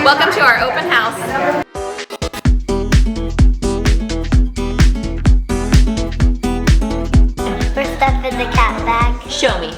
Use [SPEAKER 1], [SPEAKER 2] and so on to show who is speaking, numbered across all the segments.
[SPEAKER 1] Welcome to our open house.
[SPEAKER 2] We're stuffing the cat bag.
[SPEAKER 1] Show me.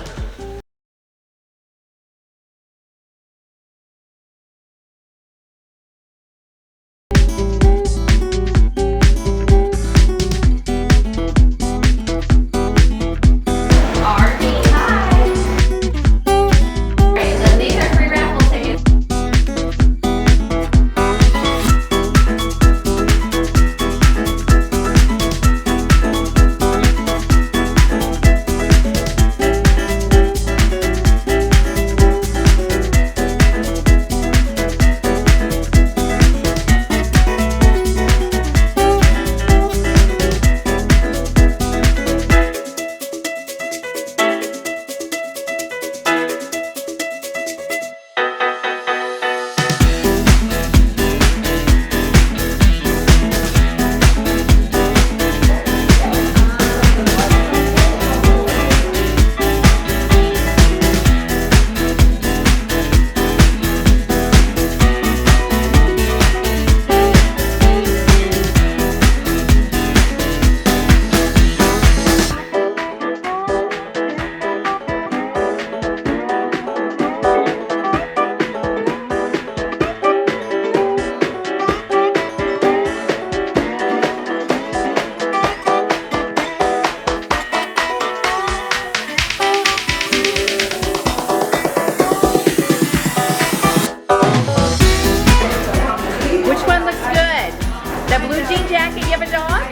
[SPEAKER 1] That blue jean jacket, you have a dog?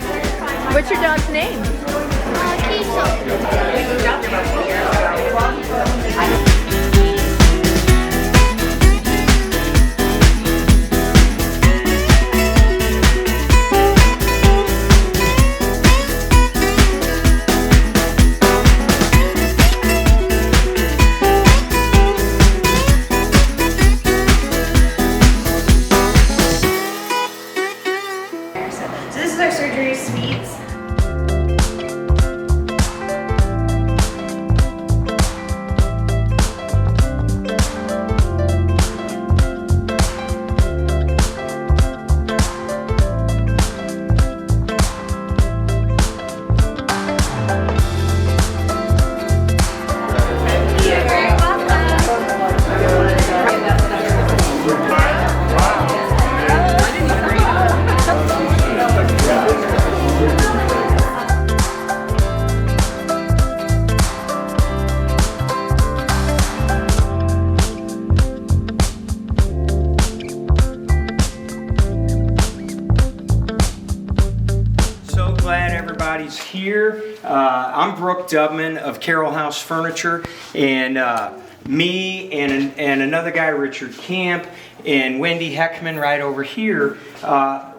[SPEAKER 1] What's your dog's name?
[SPEAKER 3] So this is our surgery suites.
[SPEAKER 4] Everybody's here. I'm Brook Dubman of Carroll House Furniture, and me and another guy, Richard Camp, and Wendy Heckman right over here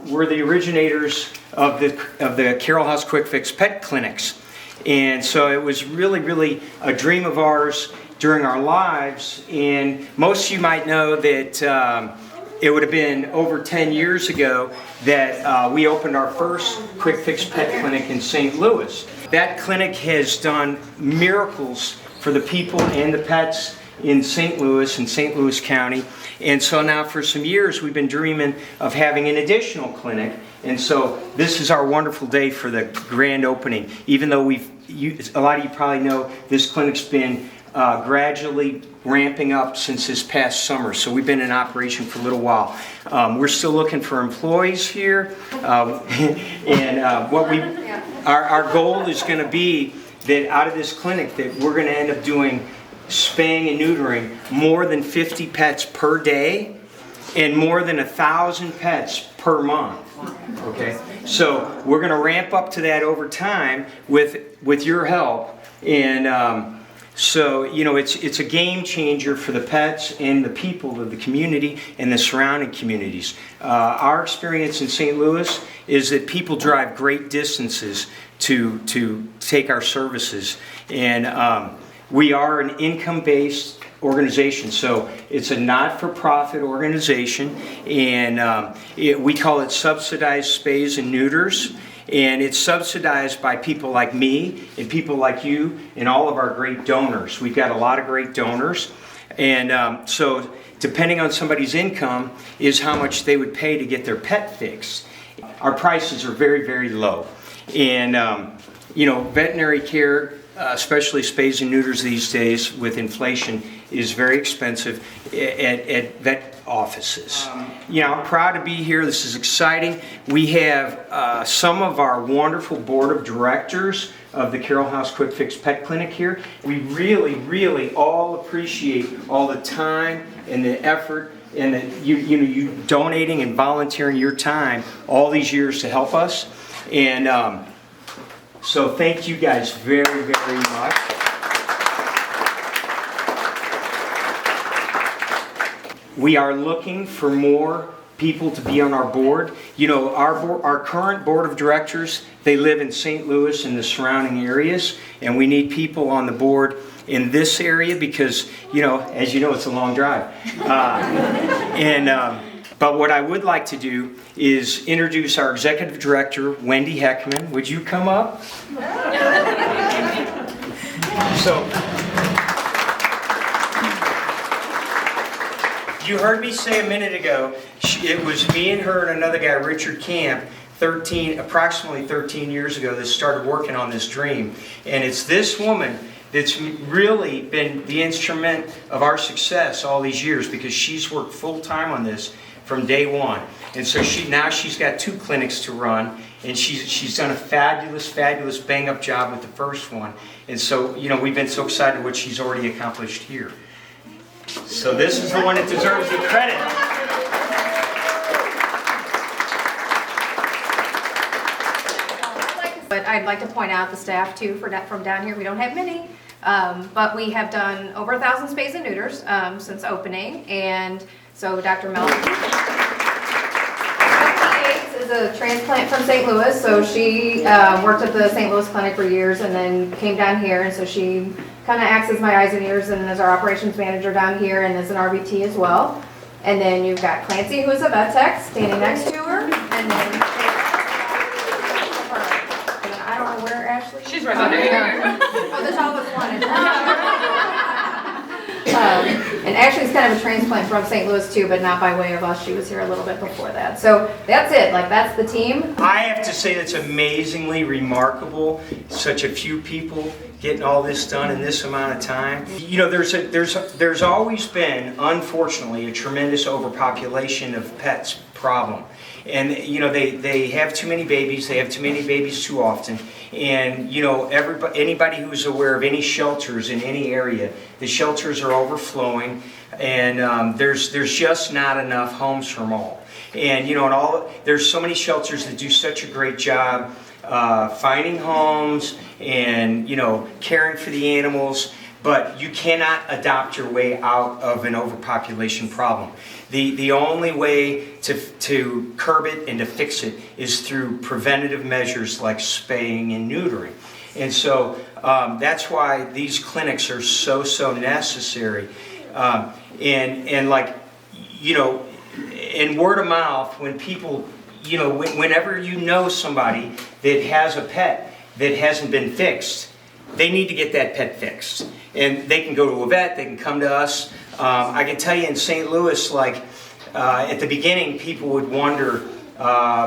[SPEAKER 4] were the originators of the Carroll House Quick Fix Pet Clinics. And so it was really a dream of ours during our lives, and most of you might know that it would have been over 10 years ago that we opened our first Quick Fix Pet Clinic in St. Louis. That clinic has done miracles for the people and the pets in St. Louis and St. Louis County. And so now for some years we've been dreaming of having an additional clinic. And so this is our wonderful day for the grand opening. Even though a lot of you probably know this clinic's been gradually ramping up since this past summer, so we've been in operation for a little while. We're still looking for employees here, and our goal is going to be that out of this clinic that we're going to end up doing spaying and neutering more than 50 pets per day and more than 1,000 pets per month. Okay, so we're going to ramp up to that over time with your help, and so, you know, it's a game changer for the pets and the people of the community and the surrounding communities. Our experience in St. Louis is that people drive great distances to take our services, and we are an income-based organization, so it's a not-for-profit organization, and we call it subsidized spays and neuters. And it's subsidized by people like me and people like you and all of our great donors. We've got a lot of great donors. And so depending on somebody's income is how much they would pay to get their pet fixed. Our prices are very, very low. And, veterinary care, especially spays and neuters these days with inflation, is very expensive at vet offices. I'm proud to be here. This is exciting. We have some of our wonderful board of directors of the Carroll House Quick Fix Pet Clinic here. We really, really all appreciate all the time and the effort and you donating and volunteering your time all these years to help us. And so thank you guys very, very much. We are looking for more people to be on our board. Our current board of directors, they live in St. Louis and the surrounding areas, and we need people on the board in this area because, as you know, it's a long drive. But what I would like to do is introduce our executive director, Wendy Heckman. Would you come up? So, you heard me say a minute ago, it was me and her and another guy, Richard Camp, approximately 13 years ago that started working on this dream. And it's this woman that's really been the instrument of our success all these years because she's worked full time on this from day one. And so she's got 2 clinics to run, and she's done a fabulous, fabulous bang-up job with the first one. And so, we've been so excited what she's already accomplished here. So this is the one that deserves the credit.
[SPEAKER 1] But I'd like to point out the staff too from down here. We don't have many, but we have done over 1,000 spays and neuters since opening. And so Dr. Melvin is a transplant from St. Louis. So she worked at the St. Louis clinic for years and then came down here. And so she kind of acts as my eyes and ears and as our operations manager down here and as an RVT as well. And then you've got Clancy, who is a vet tech, standing next to her. And then I don't know where Ashley is. She's right there. Oh, the tallest one. And Ashley's kind of a transplant from St. Louis too, but not by way of us. She was here a little bit before that. So that's it. That's the team.
[SPEAKER 4] I have to say that's amazingly remarkable. Such a few people getting all this done in this amount of time. There's always been, unfortunately, a tremendous overpopulation of pets problem. And they have too many babies. They have too many babies too often. And anybody who's aware of any shelters in any area, the shelters are overflowing, and there's just not enough homes for them all. And there's so many shelters that do such a great job finding homes and caring for the animals. But you cannot adopt your way out of an overpopulation problem. The only way to curb it and to fix it is through preventative measures like spaying and neutering. And so that's why these clinics are so necessary. And in word of mouth, when people, whenever somebody that has a pet that hasn't been fixed, they need to get that pet fixed. And they can go to a vet, they can come to us. I can tell you in St. Louis, at the beginning, people would wonder,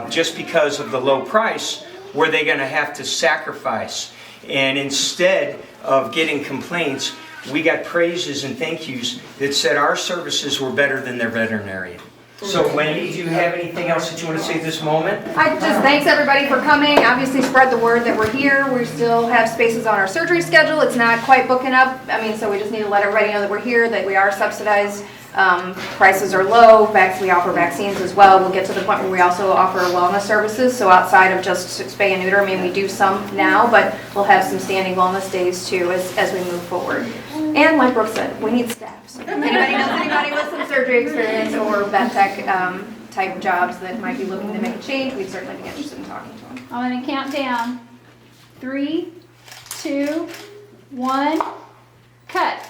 [SPEAKER 4] just because of the low price, were they going to have to sacrifice? And instead of getting complaints, we got praises and thank yous that said our services were better than their veterinarian. So Wendy, do you have anything else that you want to say at this moment?
[SPEAKER 1] Thanks everybody for coming. Obviously spread the word that we're here. We still have spaces on our surgery schedule. It's not quite booking up. So we just need to let everybody know that we're here, that we are subsidized. Prices are low. We offer vaccines as well. We'll get to the point where we also offer wellness services. So outside of just spay and neuter, we do some now, but we'll have some standing wellness days too as we move forward. And like Brooke said, we need staff. So if anybody knows anybody with some surgery experience or vet tech type jobs that might be looking to make a change, we'd certainly be interested in talking to them.
[SPEAKER 5] I'm going to count down. 3, 2, 1, cut.